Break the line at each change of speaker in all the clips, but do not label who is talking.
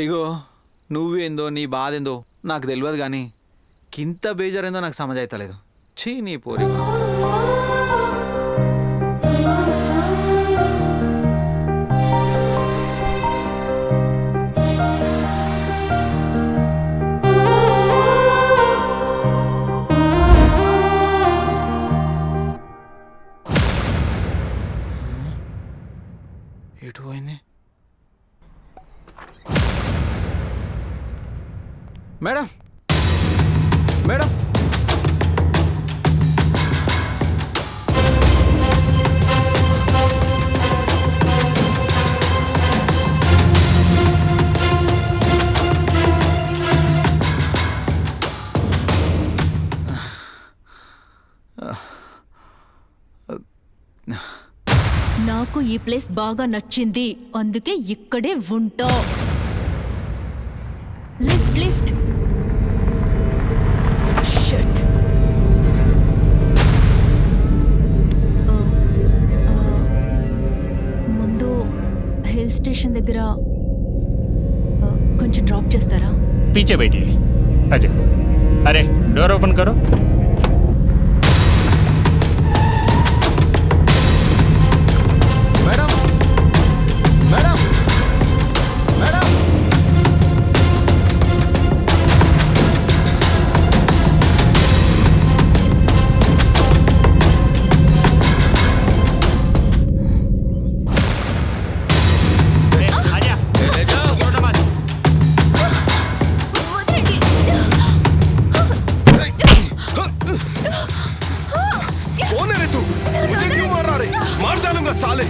ఇగో నువ్వేందో నీ బాధ ఏందో నాకు తెలియదు కానీ కింత బేజారేందో నాకు సమజైతలేదు. చీ నీ పోరి. ఎటు పోయింది? మేడం మేడం
నాకు ఈ ప్లేస్ బాగా నచ్చింది, అందుకే ఇక్కడే ఉంటా. Lift lift. షట్. ముందు హిల్ స్టేషన్ దగ్గర కొంచెం డ్రాప్ చేస్తారా?
पीछे बैठिए. अजय, अरे डोर ओपन करो.
మేడం మేడం మేడం
आजा. छोटा मत.
कौन है रे तू? मुझे क्यों मार रहा रे? मार डालूंगा साले.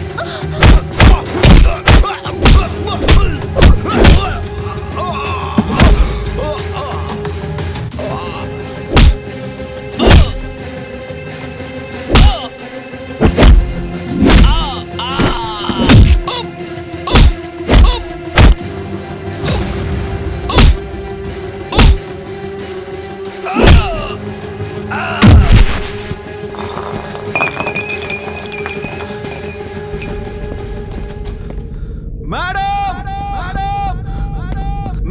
మేడం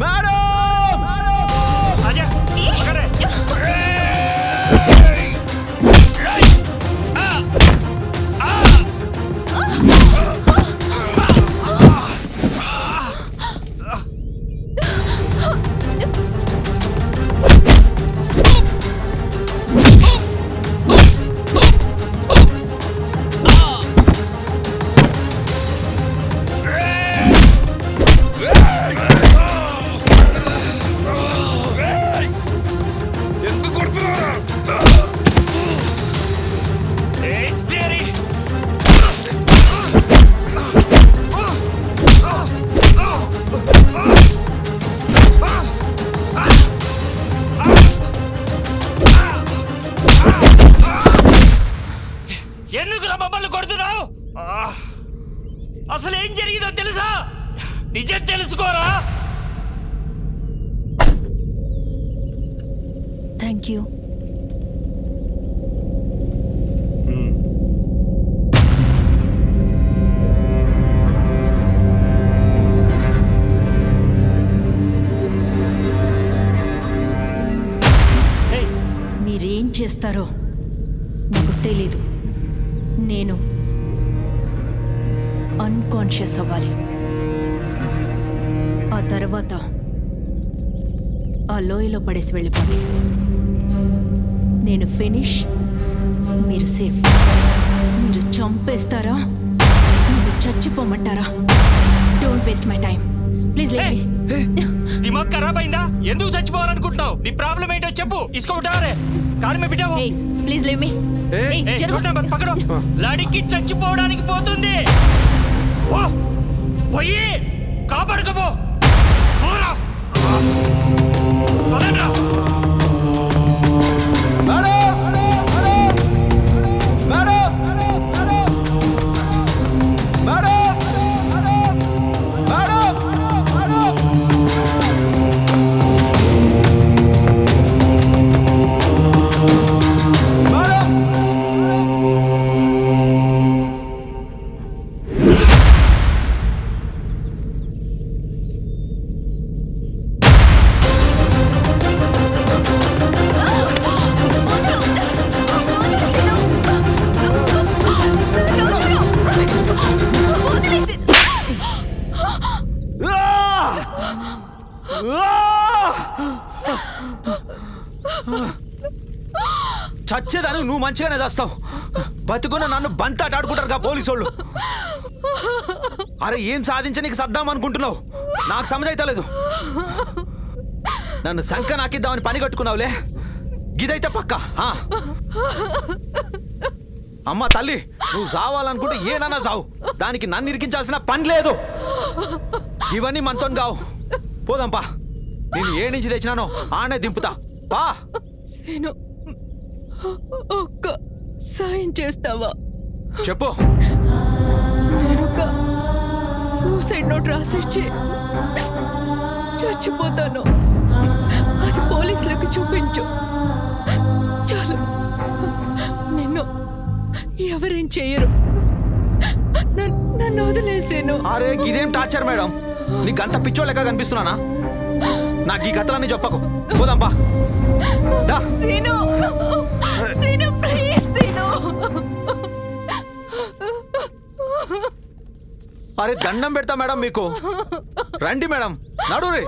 మేడం మేడం
आजा. पकड़ रे.
ఎందుకు కొడుతున్నారా?
तेरी ఎందుకురా మమ్మల్ని కొడుతున్నావు? అసలు ఏం జరిగిందో తెలుసా? నిజం తెలుసుకోరా.
Thank you. మీరేం చేస్తారో నాకు తెలీదు. నేను అన్కాన్షియస్ అవ్వాలి. ఆ తర్వాత ఆ లోయలో పడేసి వెళ్ళిపోండి. నేను ఫినిష్, మీరు సేఫ్. మీరు చంపేస్తారా, మీరు చచ్చిపోమంటారా? Don't waste my time please.
దిమాగ్ ఖరాబ్ అయిందా? ఎందుకు చచ్చిపోవాలనుకుంటున్నావు? నీ ప్రాబ్లం ఏంటో చెప్పు. ఇసుకో ఉఠారే. కారు మీద బిటావో.
Please leave me.
పక్కడో. లడికి చచ్చిపోవడానికి పోతుంది. ఓ పోయి కాపాడుకోపో. పోరా. పదండ్రా.
చచ్చేదాన్ని నువ్వు మంచిగానే చేస్తావు. బతుకున్న నన్ను బంతాట ఆడుకుంటారు పోలీసు వాళ్ళు. అరే ఏం సాధించనీకి సద్దాం అనుకుంటున్నావు? నాకు సమజైతలేదు. నన్ను సంక నాకిద్దామని పని కట్టుకున్నావులే. గిదైతే పక్క. అమ్మ తల్లి, నువ్వు చావాలనుకుంటే ఏనన్నా చావు. దానికి నన్ను ఇరికించాల్సిన పని లేదు. ఇవన్నీ మనతో కావు. పోదాంపా. నేను ఏ నుంచి తెచ్చినానో ఆనే దింపుతా. పా.
సీను, ఒక్క సాయం చేస్తావా?
చెప్పు.
నేను ఒక సూసైడ్ నోట్ రాసిచ్చి చచ్చిపోతాను. అది పోలీసులకు చూపించు. చాలు, నిన్ను ఎవరేం చేయరు. నన్ను వదిలేసాను.
అరే ఇదేం టార్చర్ మేడం? నీకు అంత పిచ్చో లెక్క కనిపిస్తున్నానా? నాకు ఈ కథలన్నీ చెప్పకు. పోదాంపా.
సీను, సీను, ప్లీజ్ సీను.
అరే దండం పెడతా మేడం మీకు. రండి మేడం, నడురే.